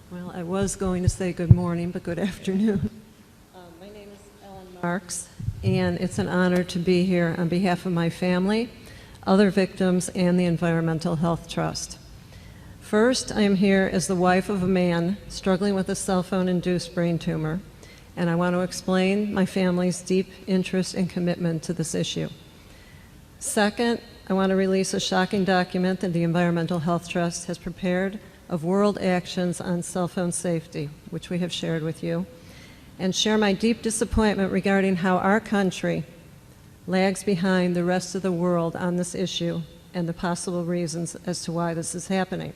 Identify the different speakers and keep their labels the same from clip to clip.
Speaker 1: Well, I was going to say good morning, but good afternoon. My name is Ellie Marks, and it's an honor to be here on behalf of my family, other victims, and the Environmental Health Trust. First, I am here as the wife of a man struggling with a cell phone-induced brain tumor, and I want to explain my family's deep interest and commitment to this issue. Second, I want to release a shocking document that the Environmental Health Trust has prepared of world actions on cell phone safety, which we have shared with you, and share my deep disappointment regarding how our country lags behind the rest of the world on this issue and the possible reasons as to why this is happening.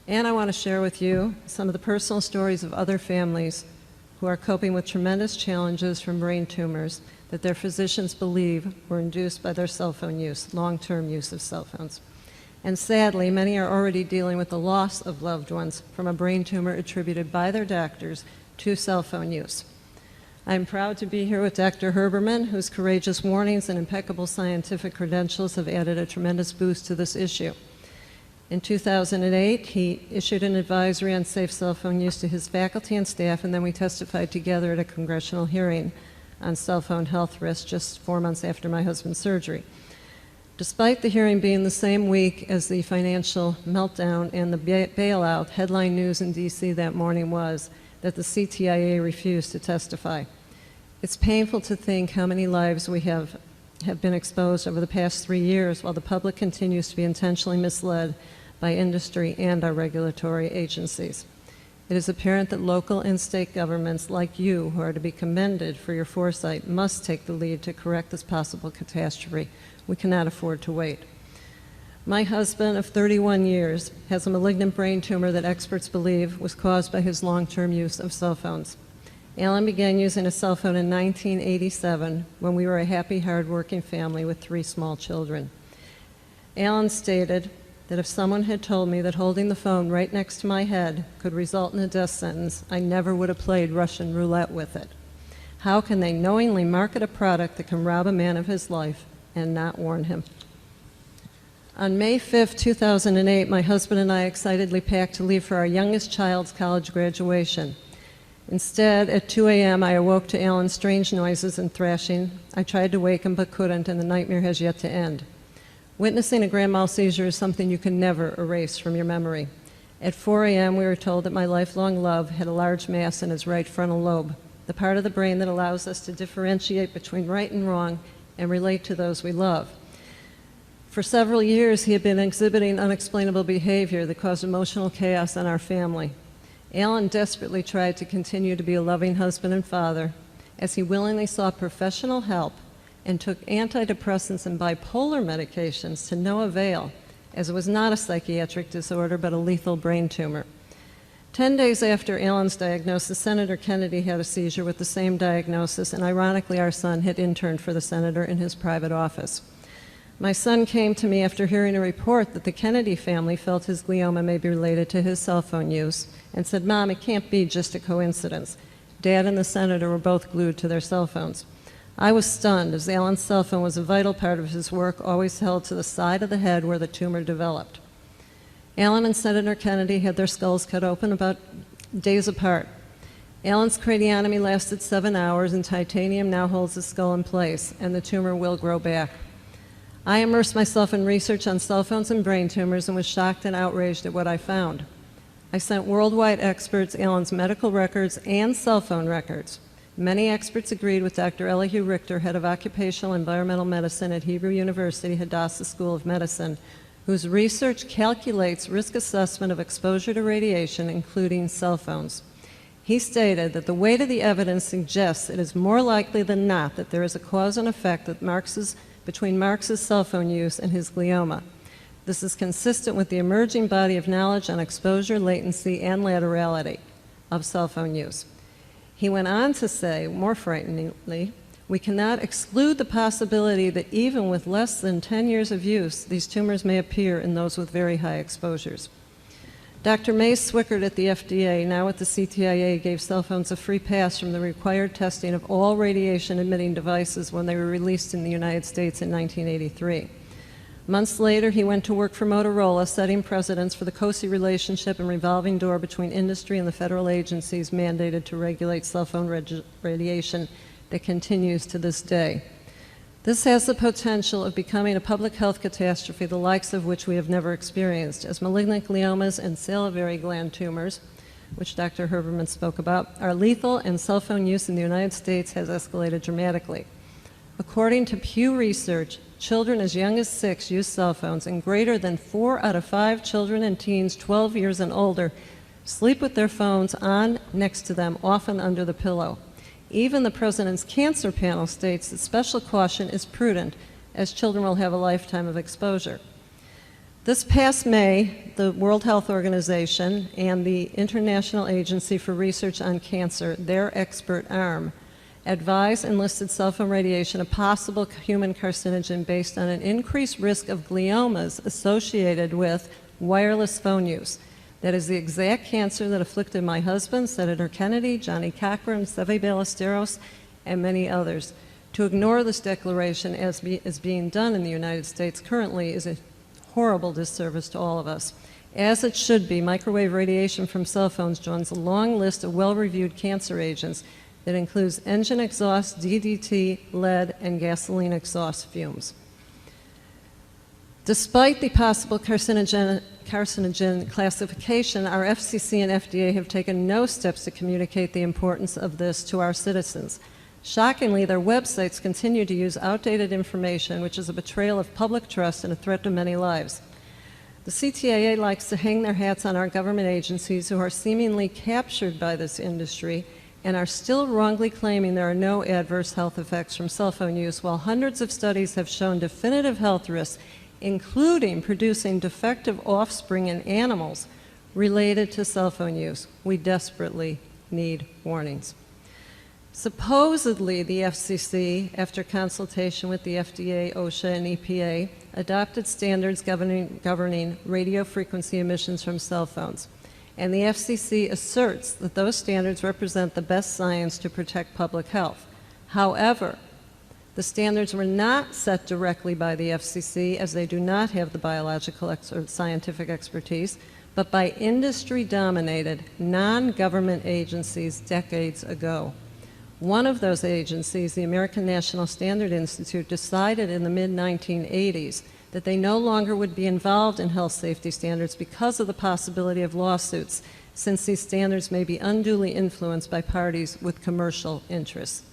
Speaker 1: And I want to share with you some of the personal stories of other families who are coping with tremendous challenges from brain tumors that their physicians believe were induced by their cell phone use, long-term use of cell phones. And sadly, many are already dealing with the loss of loved ones from a brain tumor attributed by their doctors to cell phone use. I'm proud to be here with Dr. Herberman, whose courageous warnings and impeccable scientific credentials have added a tremendous boost to this issue. In 2008, he issued an advisory on safe cell phone use to his faculty and staff, and then we testified together at a congressional hearing on cell phone health risks just 4 months after my husband's surgery. Despite the hearing being the same week as the financial meltdown and the bailout, headline news in D.C. that morning was that the CTIA refused to testify. It's painful to think how many lives we have been exposed over the past 3 years while the public continues to be intentionally misled by industry and our regulatory agencies. It is apparent that local and state governments like you, who are to be commended for your foresight, must take the lead to correct this possible catastrophe. We cannot afford to wait. My husband of 31 years has a malignant brain tumor that experts believe was caused by his long-term use of cell phones. Alan began using a cell phone in 1987 when we were a happy, hard-working family with 3 small children. Alan stated that if someone had told me that holding the phone right next to my head could result in a death sentence, I never would have played Russian roulette with it. How can they knowingly market a product that can rob a man of his life and not warn him? On May 5, 2008, my husband and I excitedly packed to leave for our youngest child's college graduation. Instead, at 2 a.m., I awoke to Alan's strange noises and thrashing. I tried to wake him but couldn't, and the nightmare has yet to end. Witnessing a grand mal seizure is something you can never erase from your memory. At 4 a.m., we were told that my lifelong love had a large mass in his right frontal lobe, the part of the brain that allows us to differentiate between right and wrong and relate to those we love. For several years, he had been exhibiting unexplainable behavior that caused emotional chaos in our family. Alan desperately tried to continue to be a loving husband and father as he willingly sought professional help and took antidepressants and bipolar medications to no avail, as it was not a psychiatric disorder but a lethal brain tumor. 10 days after Alan's diagnosis, Senator Kennedy had a seizure with the same diagnosis, and ironically, our son had interned for the senator in his private office. My son came to me after hearing a report that the Kennedy family felt his glioma may be related to his cell phone use and said, "Mom, it can't be just a coincidence." Dad and the senator were both glued to their cell phones. I was stunned, as Alan's cell phone was a vital part of his work, always held to the side of the head where the tumor developed. Alan and Senator Kennedy had their skulls cut open about days apart. Alan's craniotomy lasted 7 hours, and titanium now holds his skull in place, and the tumor will grow back. I immersed myself in research on cell phones and brain tumors and was shocked and outraged at what I found. I sent worldwide experts Alan's medical records and cell phone records. Many experts agreed with Dr. Ellie Richter, head of occupational environmental medicine at Hebrew University Hadassah School of Medicine, whose research calculates risk assessment of exposure to radiation, including cell phones. He stated that the weight of the evidence suggests it is more likely than not that there is a cause and effect between Marks's cell phone use and his glioma. This is consistent with the emerging body of knowledge on exposure, latency, and laterality of cell phone use. He went on to say, more frighteningly, we cannot exclude the possibility that even with less than 10 years of use, these tumors may appear in those with very high exposures. Dr. Mace Swickert at the FDA, now at the CTIA, gave cell phones a free pass from the required testing of all radiation-emitting devices when they were released in the United States in 1983. Months later, he went to work for Motorola, setting precedents for the cozy relationship and revolving door between industry and the federal agencies mandated to regulate cell phone radiation that continues to this day. This has the potential of becoming a public health catastrophe, the likes of which we have never experienced, as malignant gliomas and salivary gland tumors, which Dr. Herberman spoke about, are lethal, and cell phone use in the United States has escalated dramatically. According to Pew Research, children as young as 6 use cell phones, and greater than 4 out of 5 children and teens 12 years and older sleep with their phones on next to them, often under the pillow. Even the President's Cancer Panel states that special caution is prudent, as children will have a lifetime of exposure. This past May, the World Health Organization and the International Agency for Research on Cancer, their expert arm, advised and listed cell phone radiation a possible human carcinogen based on an increased risk of gliomas associated with wireless phone use. That is the exact cancer that afflicted my husband, Senator Kennedy, Johnny Cochran, Seve Ballesteros, and many others. To ignore this declaration as being done in the United States currently is a horrible disservice to all of us. As it should be, microwave radiation from cell phones joins a long list of well-reviewed cancer agents that includes engine exhaust, DDT, lead, and gasoline exhaust fumes. Despite the possible carcinogen classification, our FCC and FDA have taken no steps to communicate the importance of this to our citizens. Shockingly, their websites continue to use outdated information, which is a betrayal of public trust and a threat to many lives. The CTIA likes to hang their hats on our government agencies who are seemingly captured by this industry and are still wrongly claiming there are no adverse health effects from cell phone use, while hundreds of studies have shown definitive health risks, including producing defective offspring in animals related to cell phone use. We desperately need warnings. Supposedly, the FCC, after consultation with the FDA, OSHA, and EPA, adopted standards governing radio frequency emissions from cell phones. And the FCC asserts that those standards represent the best science to protect public health. However, the standards were not set directly by the FCC, as they do not have the biological or scientific expertise, but by industry-dominated, non-government agencies decades ago. One of those agencies, the American National Standard Institute, decided in the mid-1980s that they no longer would be involved in health safety standards because of the possibility of lawsuits, since these standards may be unduly influenced by parties with commercial interests.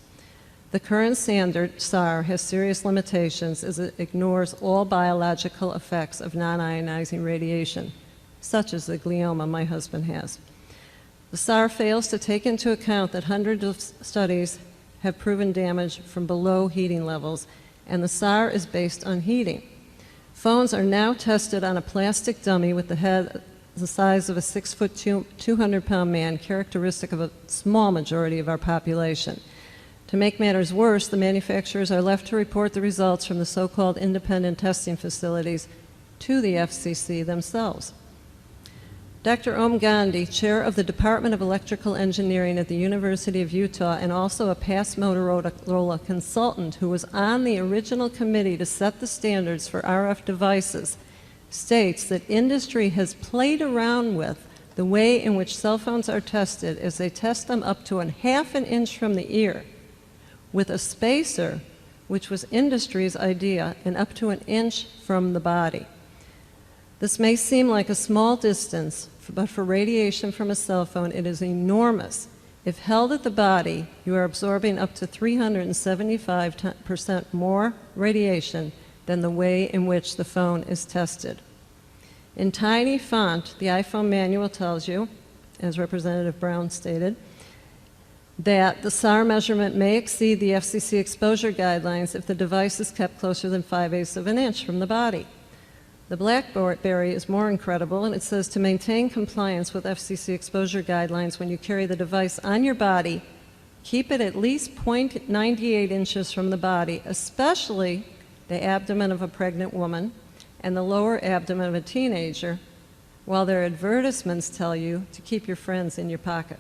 Speaker 1: The current standard, SAR, has serious limitations as it ignores all biological effects of non-ionizing radiation, such as the glioma my husband has. The SAR fails to take into account that hundreds of studies have proven damage from below heating levels, and the SAR is based on heating. Phones are now tested on a plastic dummy with the head the size of a 6-foot, 200-pound man, characteristic of a small majority of our population. To make matters worse, the manufacturers are left to report the results from the so-called independent testing facilities to the FCC themselves. Dr. Om Gandhi, chair of the Department of Electrical Engineering at the University of Utah and also a past Motorola consultant who was on the original committee to set the standards for RF devices, states that industry has played around with the way in which cell phones are tested as they test them up to ½ an inch from the ear with a spacer, which was industry's idea, and up to 1 inch from the body. This may seem like a small distance, but for radiation from a cell phone, it is enormous. If held at the body, you are absorbing up to 375% more radiation than the way in which the phone is tested. In tiny font, the iPhone manual tells you, as Representative Brown stated, that the SAR measurement may exceed the FCC exposure guidelines if the device is kept closer than 5/8 of an inch from the body. The BlackBerry is more incredible, and it says to maintain compliance with FCC exposure guidelines when you carry the device on your body, keep it at least 0.98 inches from the body, especially the abdomen of a pregnant woman and the lower abdomen of a teenager, while their advertisements tell you to keep your friends in your pocket.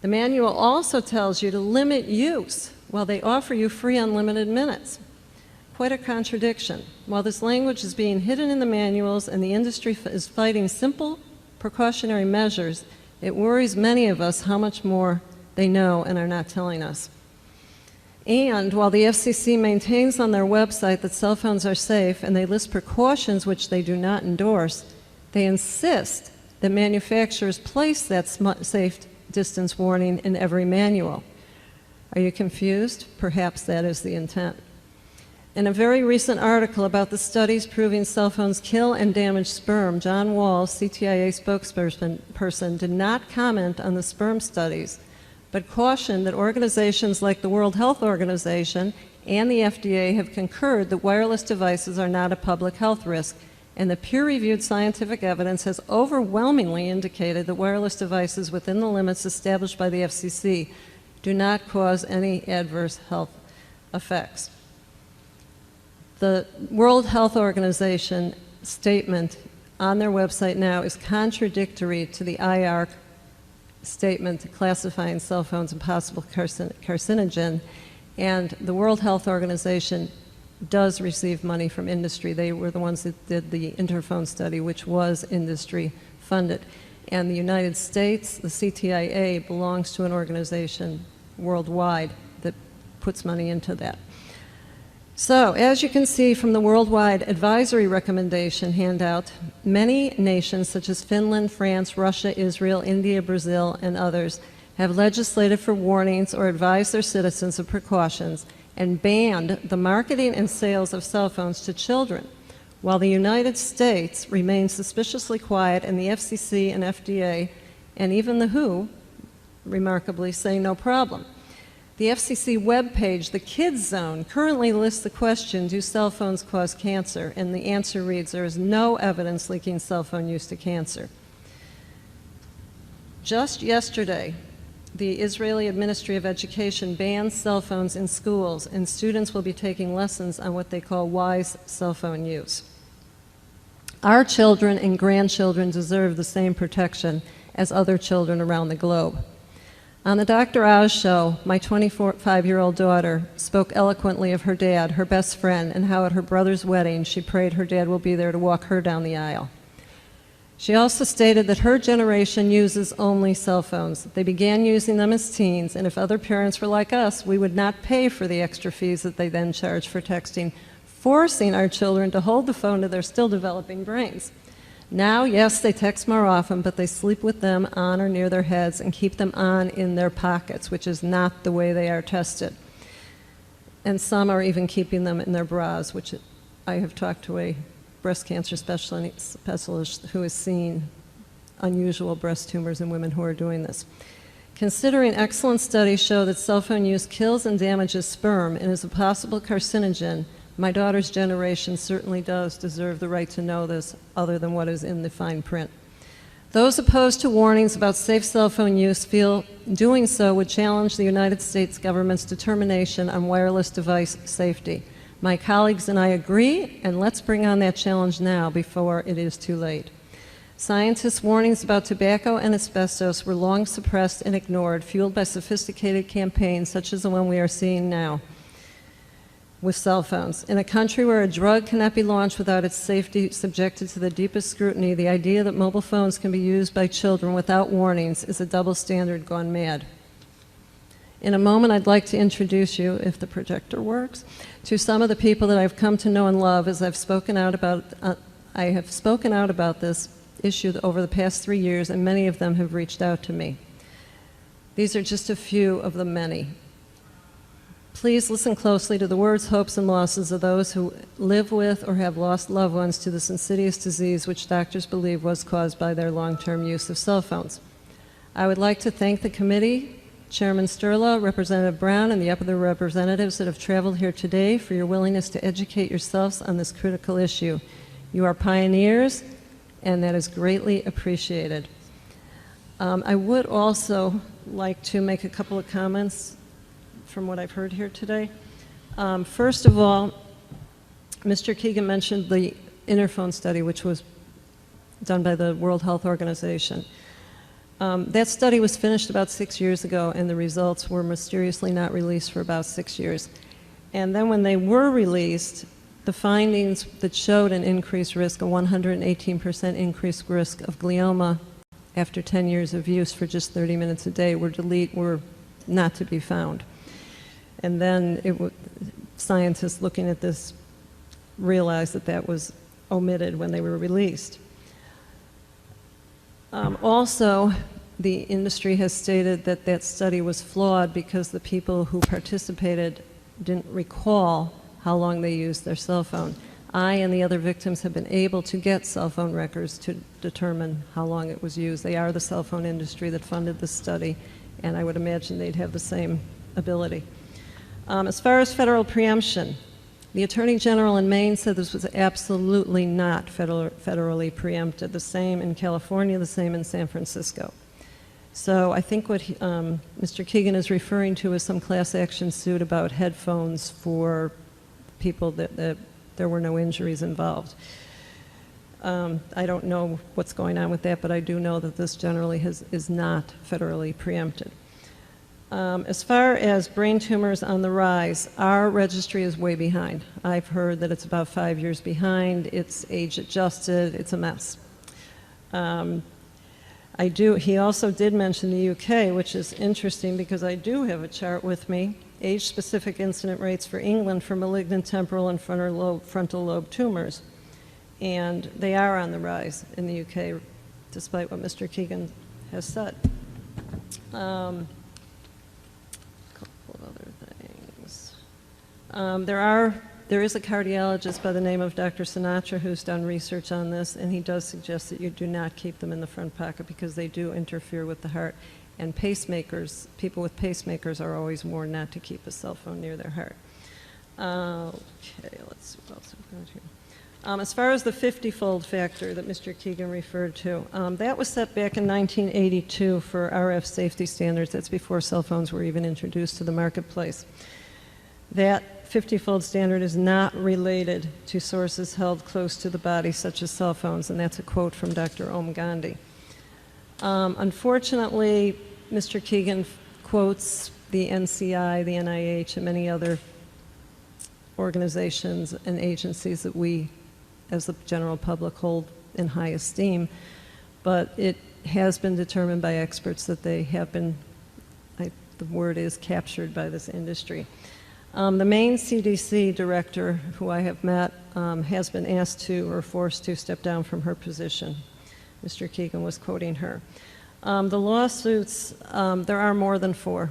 Speaker 1: The manual also tells you to limit use while they offer you free unlimited minutes. Quite a contradiction. While this language is being hidden in the manuals and the industry is fighting simple precautionary measures, it worries many of us how much more they know and are not telling us. And while the FCC maintains on their website that cell phones are safe and they list precautions which they do not endorse, they insist that manufacturers place that safe distance warning in every manual. Are you confused? Perhaps that is the intent. In a very recent article about the studies proving cell phones kill and damage sperm, John Wall, CTIA spokesperson, did not comment on the sperm studies, but cautioned that organizations like the World Health Organization and the FDA have concurred that wireless devices are not a public health risk, and the peer-reviewed scientific evidence has overwhelmingly indicated that wireless devices within the limits established by the FCC do not cause any adverse health effects. The World Health Organization statement on their website now is contradictory to the IARC statement classifying cell phones as possible carcinogen, and the World Health Organization does receive money from industry. They were the ones that did the Interphone study, which was industry funded. And the United States, the CTIA, belongs to an organization worldwide that puts money into that. So, as you can see from the worldwide advisory recommendation handout, many nations such as Finland, France, Russia, Israel, India, Brazil, and others have legislated for warnings or advised their citizens of precautions and banned the marketing and sales of cell phones to children, while the United States remains suspiciously quiet, and the FCC and FDA and even the WHO, remarkably, say no problem. The FCC webpage, the Kids Zone, currently lists the question, do cell phones cause cancer? And the answer reads, there is no evidence linking cell phone use to cancer. Just yesterday, the Israeli Ministry of Education banned cell phones in schools, and students will be taking lessons on what they call wise cell phone use. Our children and grandchildren deserve the same protection as other children around the globe. On the Dr. Oz show, my 25-year-old daughter spoke eloquently of her dad, her best friend, and how at her brother's wedding she prayed her dad will be there to walk her down the aisle. She also stated that her generation uses only cell phones. They began using them as teens, and if other parents were like us, we would not pay for the extra fees that they then charge for texting, forcing our children to hold the phone to their still developing brains. Now, yes, they text more often, but they sleep with them on or near their heads and keep them on in their pockets, which is not the way they are tested. And some are even keeping them in their bras, which I have talked to a breast cancer specialist who has seen unusual breast tumors in women who are doing this. Considering excellent studies show that cell phone use kills and damages sperm and is a possible carcinogen, my daughter's generation certainly does deserve the right to know this, other than what is in the fine print. Those opposed to warnings about safe cell phone use feel doing so would challenge the United States government's determination on wireless device safety. My colleagues and I agree, and let's bring on that challenge now before it is too late. Scientists' warnings about tobacco and asbestos were long suppressed and ignored, fueled by sophisticated campaigns such as the one we are seeing now with cell phones. In a country where a drug cannot be launched without its safety subjected to the deepest scrutiny, the idea that mobile phones can be used by children without warnings is a double standard gone mad. In a moment, I'd like to introduce you, if the projector works, to some of the people that I've come to know and love as I have spoken out about this issue over the past 3 years, and many of them have reached out to me. These are just a few of the many. Please listen closely to the words, hopes, and losses of those who live with or have lost loved ones to this insidious disease which doctors believe was caused by their long-term use of cell phones. I would like to thank the committee, Chairman Sturla, Representative Brown, and the other representatives that have traveled here today for your willingness to educate yourselves on this critical issue. You are pioneers, and that is greatly appreciated. I would also like to make a couple of comments from what I've heard here today. First of all, Mr. Keegan mentioned the Interphone study, which was done by the World Health Organization. That study was finished about 6 years ago, and the results were mysteriously not released for about 6 years. And then when they were released, the findings that showed an increased risk, a 118% increased risk of glioma after 10 years of use for just 30 minutes a day were not to be found. And then scientists looking at this realized that that was omitted when they were released. Also, the industry has stated that that study was flawed because the people who participated didn't recall how long they used their cell phone. I and the other victims have been able to get cell phone records to determine how long it was used. They are the cell phone industry that funded the study, and I would imagine they'd have the same ability. As far as federal preemption, the Attorney General in Maine said this was absolutely not federally preempted. The same in California, the same in San Francisco. So I think what Mr. Keegan is referring to is some class action suit about headphones for people that there were no injuries involved. I don't know what's going on with that, but I do know that this generally is not federally preempted. As far as brain tumors on the rise, our registry is way behind. I've heard that it's about 5 years behind. It's age adjusted. It's a mess. He also did mention the UK, which is interesting because I do have a chart with me, age-specific incident rates for England for malignant temporal and frontal lobe tumors. And they are on the rise in the UK, despite what Mr. Keegan has said. A couple of other things. There is a cardiologist by the name of Dr. Sinatra who's done research on this, and he does suggest that you do not keep them in the front pocket because they do interfere with the heart. And pacemakers, people with pacemakers are always warned not to keep a cell phone near their heart. Okay, let's see what else we've got here. As far as the 50-fold factor that Mr. Keegan referred to, that was set back in 1982 for RF safety standards. That's before cell phones were even introduced to the marketplace. That 50-fold standard is not related to sources held close to the body, such as cell phones, and that's a quote from Dr. Om Gandhi. Unfortunately, Mr. Keegan quotes the NCI, the NIH, and many other organizations and agencies that we, as the general public, hold in high esteem, but it has been determined by experts that they have been, the word is, captured by this industry. The Maine CDC director, who I have met, has been asked to or forced to step down from her position. Mr. Keegan was quoting her. The lawsuits, there are more than 4.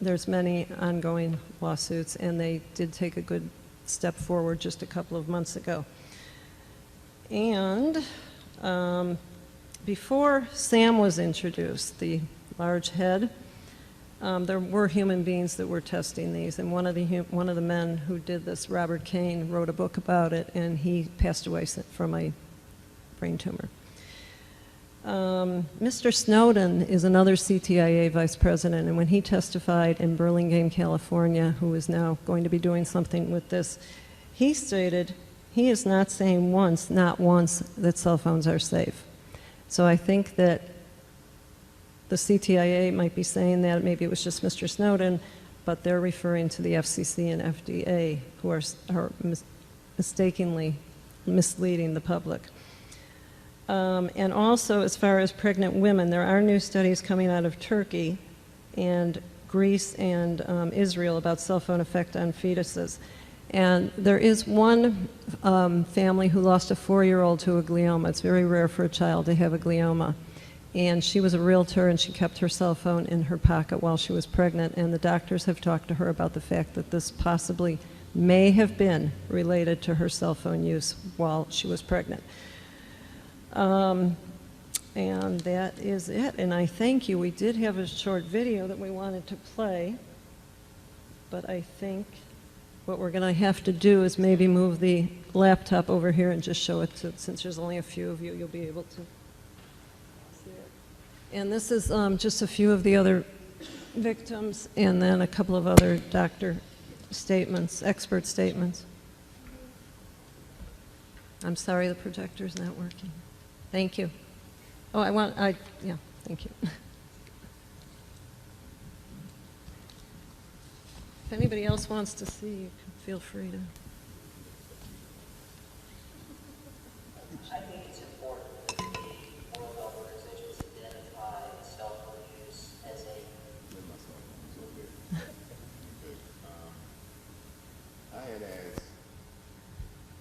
Speaker 1: There's many ongoing lawsuits, and they did take a good step forward just a couple of months ago. And before SAM was introduced, the large head, there were human beings that were testing these, and one of the men who did this, Robert Kane, wrote a book about it, and he passed away from a brain tumor. Mr. Snowden is another CTIA vice president, and when he testified in Burlingame, California, who is now going to be doing something with this, he stated he is not saying not once, that cell phones are safe. So I think that the CTIA might be saying that, maybe it was just Mr. Snowden, but they're referring to the FCC and FDA, who are mistakenly misleading the public. And also, as far as pregnant women, there are new studies coming out of Turkey and Greece and Israel about cell phone effect on fetuses. And there is one family who lost a 4-year-old to a glioma. It's very rare for a child to have a glioma. And she was a realtor, and she kept her cell phone in her pocket while she was pregnant. And the doctors have talked to her about the fact that this possibly may have been related to her cell phone use while she was pregnant. And that is it. And I thank you. We did have a short video that we wanted to play, but I think what we're going to have to do is maybe move the laptop over here and just show it to, since there's only a few of you, you'll be able to see it. And this is just a few of the other victims, and then a couple of other doctor statements, expert statements. I'm sorry the projector's not working. Thank you. Oh, yeah, thank you. If anybody else wants to see, you can. feel free to.
Speaker 2: I think it's important that the World Health Organization's identify cell phone use as a.
Speaker 3: I had asked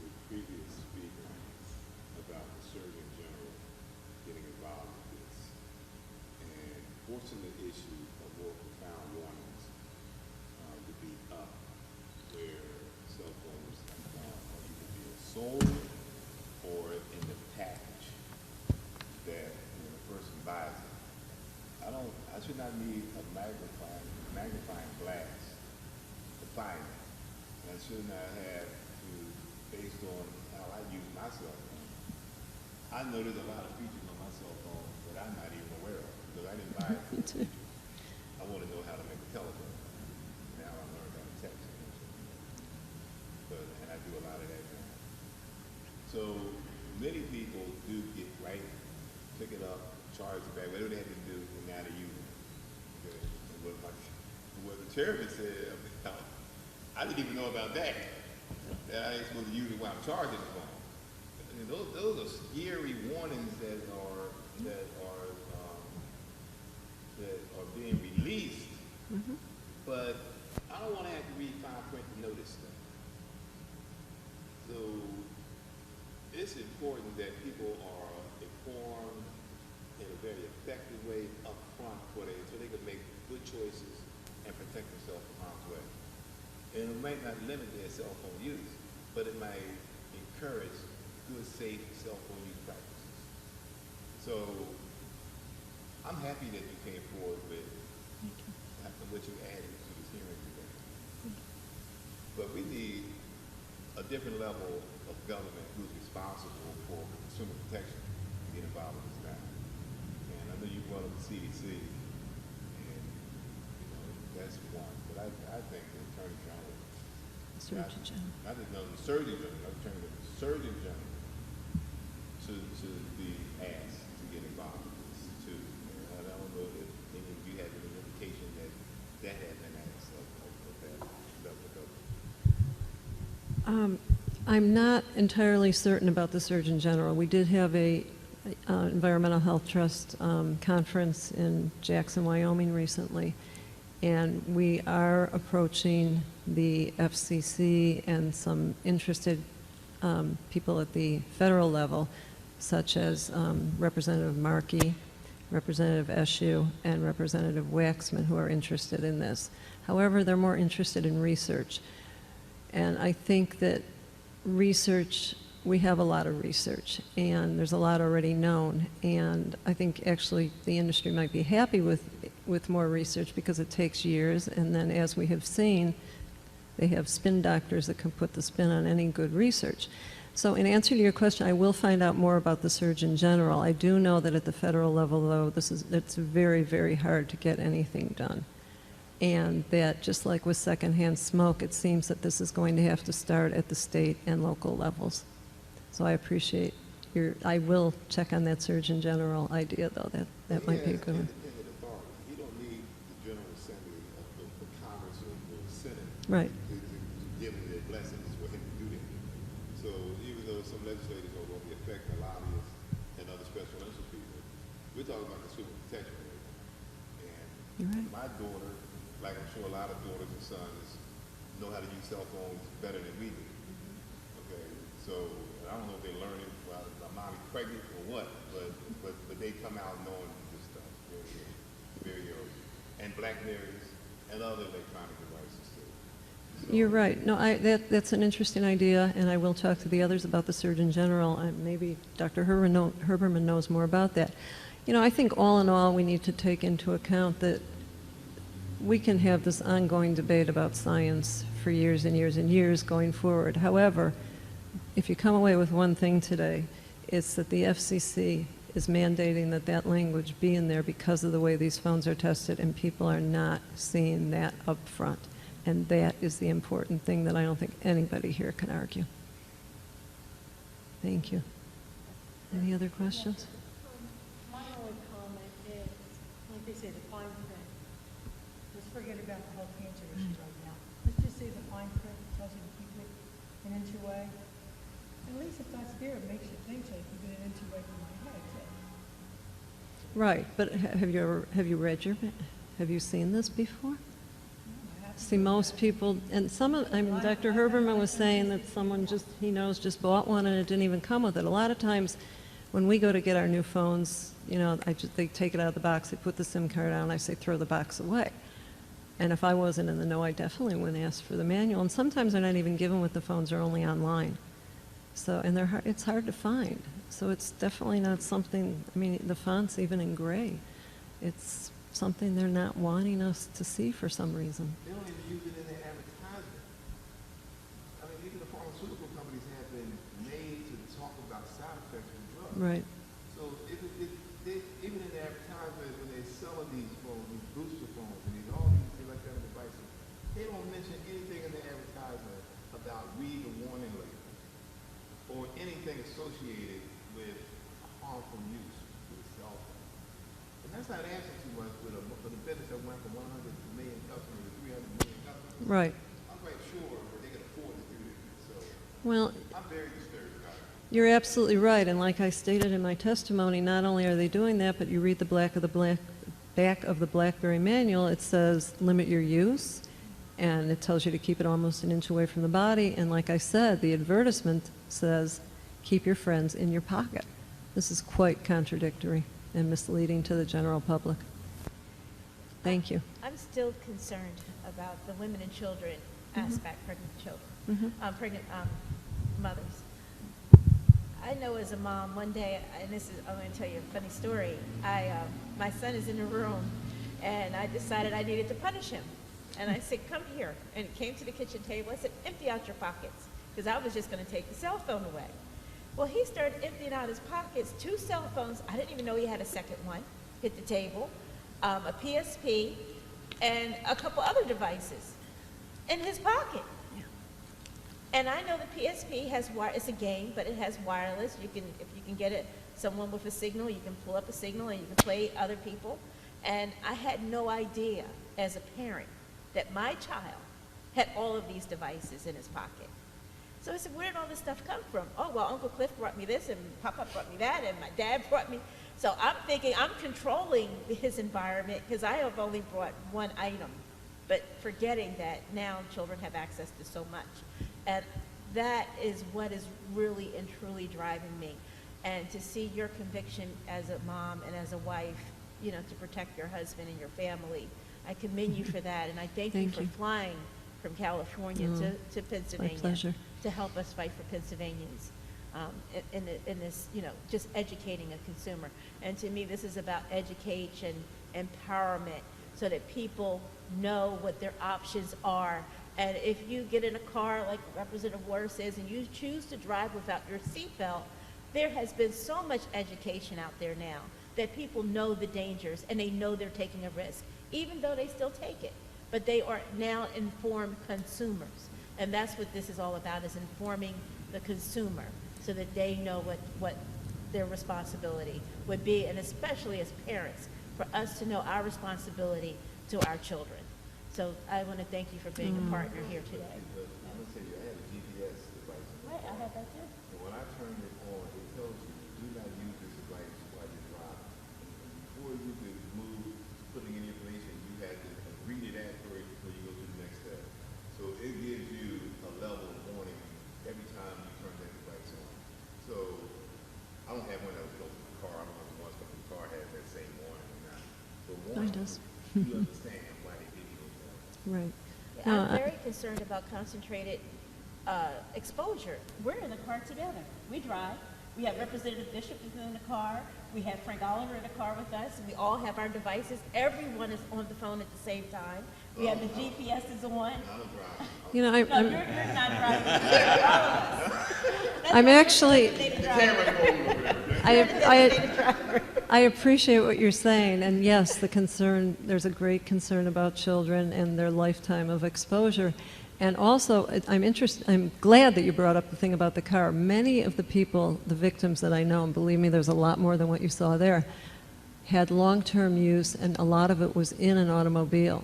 Speaker 3: the previous speaker about the Surgeon General getting involved with this, and forcing the issue of more profound warnings to be up, where cell phones are either being sold or in the package that when a person buys it. I should not need a magnifying glass to find it. And I should not have to, based on how I use my cell phone. I know there's a lot of features on my cell phone that I'm not even aware of, because I didn't buy it for the features. I want to know how to make a telephone. Now I learned how to text it. And I do a lot of that now. So many people do get right, pick it up, charge it back, whatever they have to do, and now they use it. Okay? And what the chairman said, I didn't even know about that. That I ain't supposed to use it while I'm charging the phone. I mean, those are scary warnings that are being released.
Speaker 1: Mm-hmm.
Speaker 3: But I don't want to have to read fine print to know this stuff. So it's important that people are informed in a very effective way up front so they can make good choices and protect themselves from harm's way. And it might not limit their cell phone use, but it might encourage good, safe cell phone use practices. So I'm happy that you came forward with what you added to this hearing today. But we need a different level of government who's responsible for consumer protection to get involved in this now. And I know you brought up the CDC, and that's one. But I think the Attorney General,
Speaker 1: Surgeon General.
Speaker 3: not just the Surgeon General, I'm turning to the Surgeon General to be asked to get involved in this too. And I don't know if any of you had any indication that had been asked of that level of government.
Speaker 1: I'm not entirely certain about the Surgeon General. We did have a Environmental Health Trust conference in Jackson, Wyoming recently, and we are approaching the FCC and some interested people at the federal level, such as Representative Markey, Representative Eshoo, and Representative Waxman, who are interested in this. However, they're more interested in research. And I think that research, we have a lot of research, and there's a lot already known. And I think actually the industry might be happy with more research because it takes years. And then as we have seen, they have spin doctors that can put the spin on any good research. So in answer to your question, I will find out more about the Surgeon General. I do know that at the federal level, though, it's very, very hard to get anything done. And that just like with secondhand smoke, it seems that this is going to have to start at the state and local levels. So I appreciate I will check on that Surgeon General idea, though. That might be a good one.
Speaker 3: He don't need the General Assembly of the Congress or the Senate
Speaker 1: Right.
Speaker 3: to give him their blessings for him to do that. So even though some legislators are going to be affecting lobbyists and other special interest people, we're talking about consumer protection. And
Speaker 1: You're right.
Speaker 3: my daughter, like I'm sure a lot of daughters and sons, know how to use cell phones better than we do. Okay, so I don't know if they learn it while mommy's pregnant or what, but they come out knowing this stuff very early. And BlackBerries and other electronic devices too. So,
Speaker 1: You're right. No, that's an interesting idea, and I will talk to the others about the Surgeon General. Maybe Dr. Herberman knows more about that. I think all in all, we need to take into account that we can have this ongoing debate about science for years and years and years going forward. However, if you come away with one thing today, it's that the FCC is mandating that language be in there because of the way these phones are tested, and people are not seeing that up front. And that is the important thing that I don't think anybody here can argue. Thank you. Any other questions?
Speaker 4: My only comment is, like they say, the fine print. Let's forget about the whole cancer issue right now. Let's just say see the fine print, tells you to keep it an inch away. At least if that's there, it makes you think so you keep it an inch away from my head, so.
Speaker 1: Right, but have you read have you seen this before? See, most people, and Dr. Herberman was saying that someone he knows just bought one and it didn't even come with it. A lot of times when we go to get our new phones, they take it out of the box, they put the SIM card on, I say throw the box away. And if I wasn't in the know, I definitely wouldn't ask for the manual. And sometimes they're not even given with the phones, they're only online. So, and it's hard to find. So it's definitely not something, the font's even in gray. It's something they're not wanting us to see for some reason.
Speaker 3: They don't even use it in their advertisement. Even the pharmaceutical companies have been made to talk about side effects of drugs.
Speaker 1: Right.
Speaker 3: So even in the advertisement, when they're selling these phones, these booster phones, and all these electronic devices, they don't mention anything in the advertisement about read the warning label or anything associated with harmful use with a cell phone. And that's not asking too much with a business that went from 100 million customers to 300 million customers.
Speaker 1: Right.
Speaker 3: I'm quite sure they can afford to do it. So
Speaker 1: Well,
Speaker 3: I'm very disturbed about it.
Speaker 1: you're absolutely right, and like I stated in my testimony, not only are they doing that, but you read the back of the BlackBerry manual, it says limit your use, and it tells you to keep it almost an inch away from the body, and like I said, the advertisement says keep your friends in your pocket. This is quite contradictory and misleading to the general public. Thank you.
Speaker 5: I'm still concerned about the women and children aspect, pregnant children, pregnant mothers. I know as a mom, one day, and I'm going to tell you a funny story. My son is in the room, and I decided I needed to punish him. And I said, come here. And he came to the kitchen table. I said, empty out your pockets, because I was just going to take the cell phone away. Well, he started emptying out his pockets, 2 cell phones. I didn't even know he had a second one. Hit the table, a PSP, and a couple other devices in his pocket. And I know the PSP has it's a game, but it has wireless. If you can get someone with a signal, you can pull up a signal and you can play other people. And I had no idea as a parent that my child had all of these devices in his pocket. So I said, where did all this stuff come from? Oh, well, Uncle Cliff brought me this, and Papa brought me that, and my dad brought me. So I'm thinking I'm controlling his environment because I have only brought one item, but forgetting that now children have access to so much. And that is what is really and truly driving me. And to see your conviction as a mom and as a wife, to protect your husband and your family, I commend you for that. And I thank you for flying from California to Pennsylvania.
Speaker 1: My pleasure.
Speaker 5: To help us fight for Pennsylvanians in this, just educating a consumer. And to me, this is about education, empowerment, so that people know what their options are. And if you get in a car, like Representative Waters says, and you choose to drive without your seatbelt, there has been so much education out there now that people know the dangers and they know they're taking a risk, even though they still take it. But they are now informed consumers. And that's what this is all about, is informing the consumer so that they know what their responsibility would be, and especially as parents, for us to know our responsibility to our children. So I want to thank you for being a partner here today.
Speaker 3: I'm going to tell you, I had a GPS device.
Speaker 5: Right, I had that too.
Speaker 3: And when I turned it on, it tells you, do not use this device while you're driving. And before you could move, putting in information, you had to read it afterwards before you go to the next step. So it gives you a level of warning every time you turn that device on. So I don't have one that was built in the car. I don't know if one stuff in the car has that same warning or not. But warning,
Speaker 1: does.
Speaker 3: you understand why they give you those warnings.
Speaker 1: Right.
Speaker 5: Yeah, I'm very concerned about concentrated exposure. We're in the car together. We drive. We have Representative Bishop is in the car. We have Frank Oliver in the car with us. And we all have our devices. Everyone is on the phone at the same time. We have the GPS is on.
Speaker 1: You know,
Speaker 5: No, you're not driving. All of us.
Speaker 1: I'm actually,
Speaker 5: Designated driver.
Speaker 1: I appreciate what you're saying, and yes, there's a great concern about children and their lifetime of exposure. And also, I'm glad that you brought up the thing about the car. Many of the people, the victims that I know, and believe me, there's a lot more than what you saw there, had long-term use, and a lot of it was in an automobile.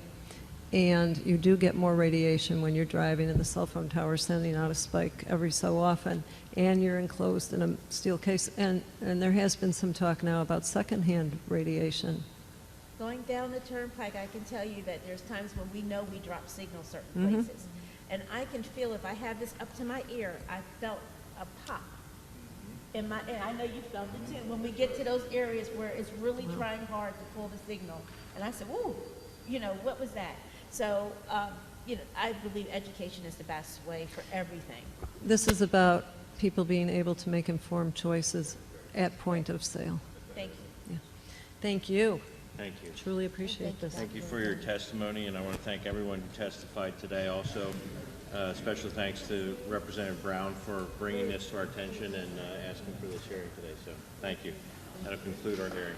Speaker 1: and you do get more radiation when you're driving, and the cell phone tower is sending out a spike every so often, and you're enclosed in a steel case, and there has been some talk now about secondhand radiation.
Speaker 5: Going down the turnpike, I can tell you that there's times when we know we drop signal certain places. And I can feel if I have this up to my ear, I felt a pop in my, and I know you felt it too, when we get to those areas where it's really trying hard to pull the signal. And I said, whoa, you know, what was that? So, you know, I believe education is the best way for everything.
Speaker 1: This is about people being able to make informed choices at point of sale.
Speaker 5: Thank you.
Speaker 1: Yeah. Thank you.
Speaker 6: Thank you.
Speaker 1: Truly appreciate this.
Speaker 6: Thank you for your testimony, and I want to thank everyone who testified today also. Special thanks to Representative Brown for bringing this to our attention and asking for this hearing today. So thank you. That'll conclude our hearing.